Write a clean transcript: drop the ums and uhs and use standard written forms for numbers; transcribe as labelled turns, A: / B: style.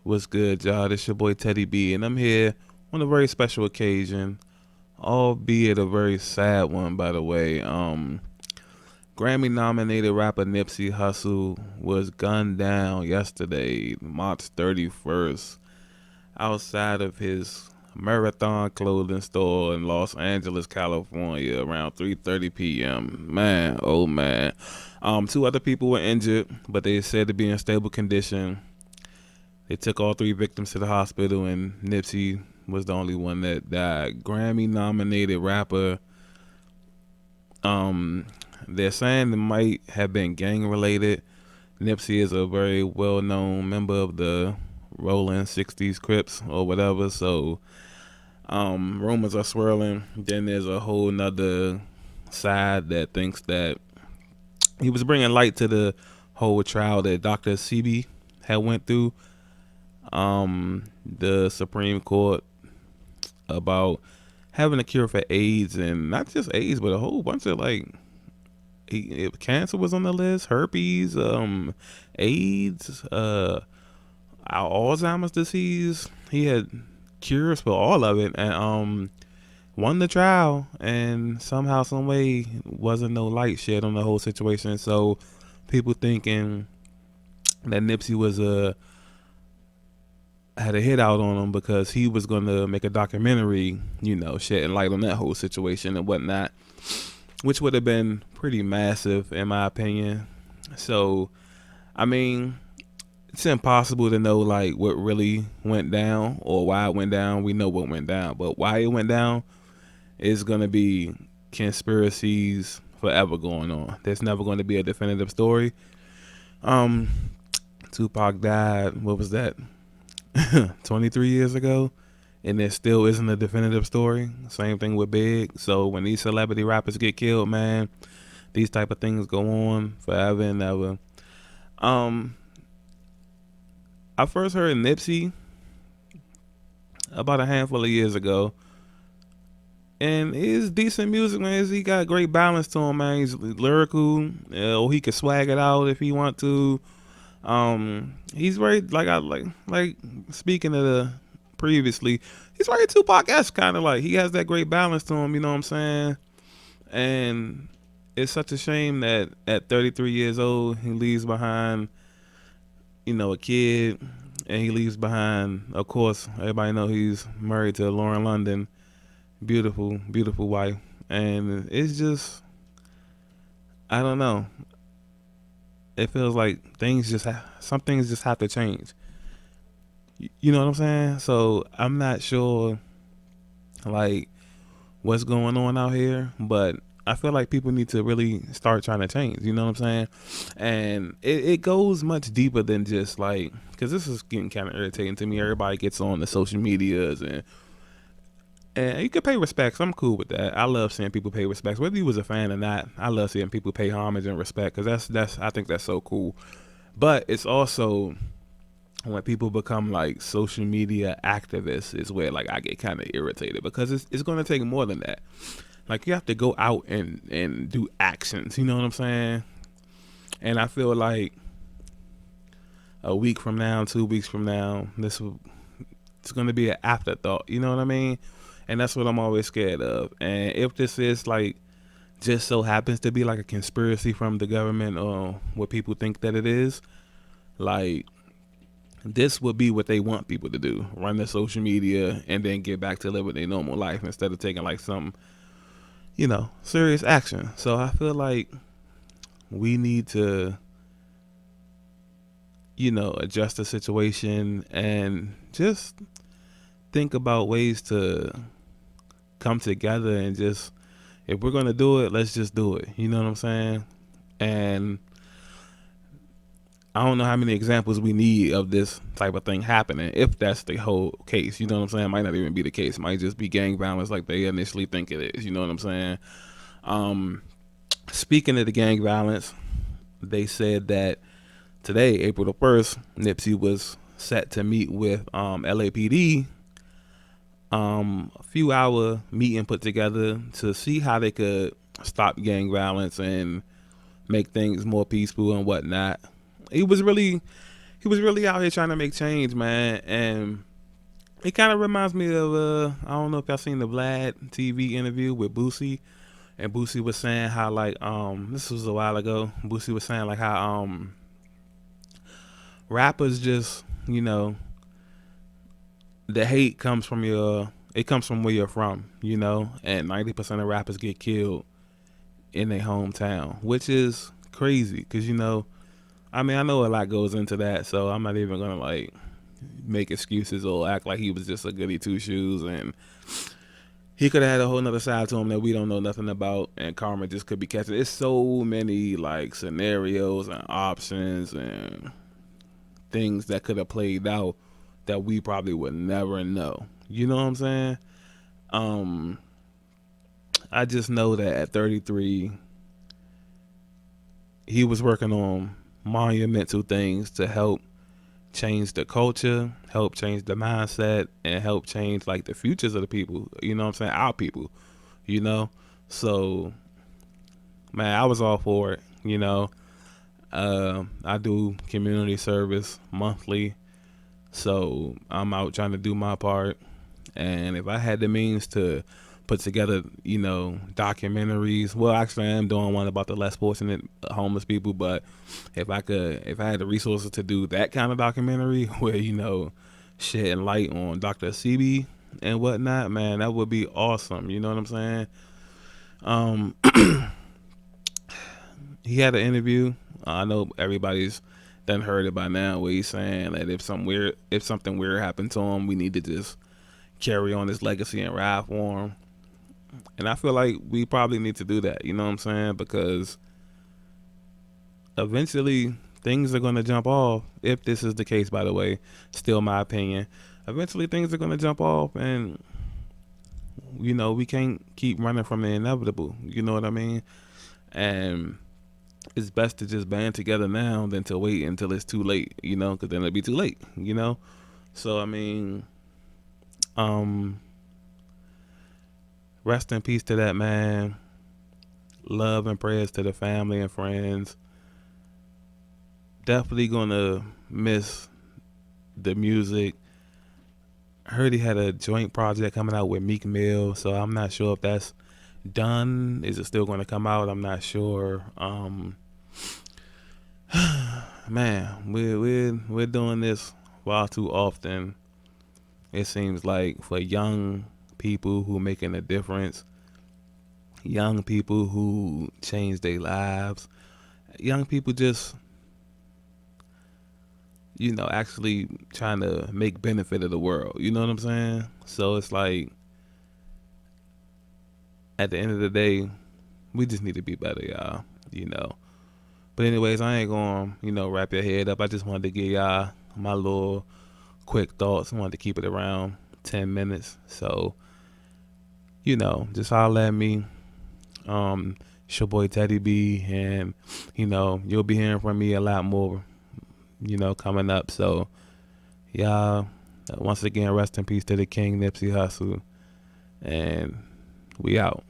A: What's good, y'all? It's your boy Teddy B, and I'm here on a very special occasion, albeit a very sad one, by the way. Grammy-nominated rapper Nipsey Hussle was gunned down yesterday, March 31st, outside of his Marathon clothing store in Los Angeles, California, around 3:30 p.m. Man, oh man. Two other people were injured, but they said to be in stable condition. They took all three victims to the hospital, and Nipsey was the only one that died. Grammy-nominated rapper. They're saying it might have been gang-related. Nipsey is a very well-known member of the Rolling 60s Crips or whatever, so rumors are swirling. Then there's a whole nother side that thinks that he was bringing light to the whole trial that Dr. Sebi had went through. The Supreme Court about having a cure for AIDS, and not just AIDS, but a whole bunch of cancer was on the list, herpes, AIDS, Alzheimer's disease. He had cures for all of it, and won the trial, and somehow, some way, wasn't no light shed on the whole situation. So people thinking that Nipsey was had a hit out on him because he was going to make a documentary, shedding light on that whole situation and whatnot, which would have been pretty massive in my opinion. So, I mean, it's impossible to know what really went down or why it went down. We know what went down, but why it went down is going to be conspiracies forever going on. There's never going to be a definitive story. Tupac died, what was that? 23 years ago, and there still isn't a definitive story. Same thing with Big. So when these celebrity rappers get killed, man, these type of things go on forever and ever. I first heard Nipsey about a handful of years ago, and it's decent music, man. He got great balance to him, man. He's lyrical, or he can swag it out if he want to. He's very like speaking of the previously, he's very Tupac-esque, kind of he has that great balance to him, you know what I'm saying? And it's such a shame that at 33 years old he leaves behind, a kid, and he leaves behind, of course, everybody know he's married to Lauren London, beautiful, beautiful wife, and it's just, I don't know. It feels like some things just have to change. You know what I'm saying? So I'm not sure what's going on out here, but I feel like people need to really start trying to change. You know what I'm saying? And it goes much deeper than just because this is getting kind of irritating to me. Everybody gets on the social medias and you can pay respects. I'm cool with that. I love seeing people pay respects, whether you was a fan or not. I love seeing people pay homage and respect because that's I think that's so cool. But it's also when people become social media activists is where I get kind of irritated because it's going to take more than that. You have to go out and do actions. You know what I'm saying? And I feel like a week from now, 2 weeks from now, it's going to be an afterthought. You know what I mean? And that's what I'm always scared of. And if this is just so happens to be a conspiracy from the government or what people think that it is, this would be what they want people to do: run their social media and then get back to living their normal life instead of taking some, serious action. So I feel like we need to, adjust the situation and just think about ways to come together and just, if we're going to do it, let's just do it. You know what I'm saying? And I don't know how many examples we need of this type of thing happening if that's the whole case. You know what I'm saying? It might not even be the case. It might just be gang violence like they initially think it is. You know what I'm saying? Speaking of the gang violence, they said that today, April the 1st, Nipsey was set to meet with LAPD, a few hour meeting put together to see how they could stop gang violence and make things more peaceful and whatnot. He was really he was really out here trying to make change, man. And it kind of reminds me of I don't know if y'all seen the Vlad TV interview with Boosie, and Boosie was saying how like this was a while ago. Boosie was saying like how rappers just, you know, the hate comes from it comes from where you're from, you know, and 90% of rappers get killed in their hometown, which is crazy because, you know, I mean, I know a lot goes into that, so I'm not even gonna like make excuses or act like he was just a goody two shoes and he could have had a whole nother side to him that we don't know nothing about, and karma just could be catching. It's so many like scenarios and options and things that could have played out that we probably would never know. You know what I'm saying? Um, I just know that at 33, he was working on monumental things to help change the culture, help change the mindset, and help change like the futures of the people. You know what I'm saying? Our people. You know, so man, I was all for it. You know, I do community service monthly, so I'm out trying to do my part. And if I had the means to put together, you know, documentaries, well, actually, I am doing one about the less fortunate homeless people. But if I had the resources to do that kind of documentary, where you know, shedding light on Dr. Sebi and whatnot, man, that would be awesome. You know what I'm saying? Um, he had an interview. I know everybody's done heard it by now, where he's saying that if something weird happened to him, we need to just carry on his legacy and ride for him. And I feel like we probably need to do that. You know what I'm saying? Because eventually things are going to jump off. If this is the case, by the way, still my opinion. Eventually things are going to jump off, and you know we can't keep running from the inevitable. You know what I mean? And it's best to just band together now than to wait until it's too late, you know, because then it'll be too late, you know. So I mean, rest in peace to that man. Love and prayers to the family and friends. Definitely gonna miss the music. I heard he had a joint project coming out with Meek Mill, so I'm not sure if that's done. Is it still going to come out? I'm not sure. Man, we're doing this far too often. It seems like for young people who making a difference, young people who change their lives, young people just, you know, actually trying to make benefit of the world. You know what I'm saying? So it's like at the end of the day, we just need to be better, y'all. You know. But anyways, I ain't gonna, you know, wrap your head up. I just wanted to give y'all my little quick thoughts. I wanted to keep it around 10 minutes. So, you know, just holler at me. It's your boy Teddy B, and you know, you'll be hearing from me a lot more, you know, coming up. So y'all, once again, rest in peace to the King Nipsey Hussle, and we out.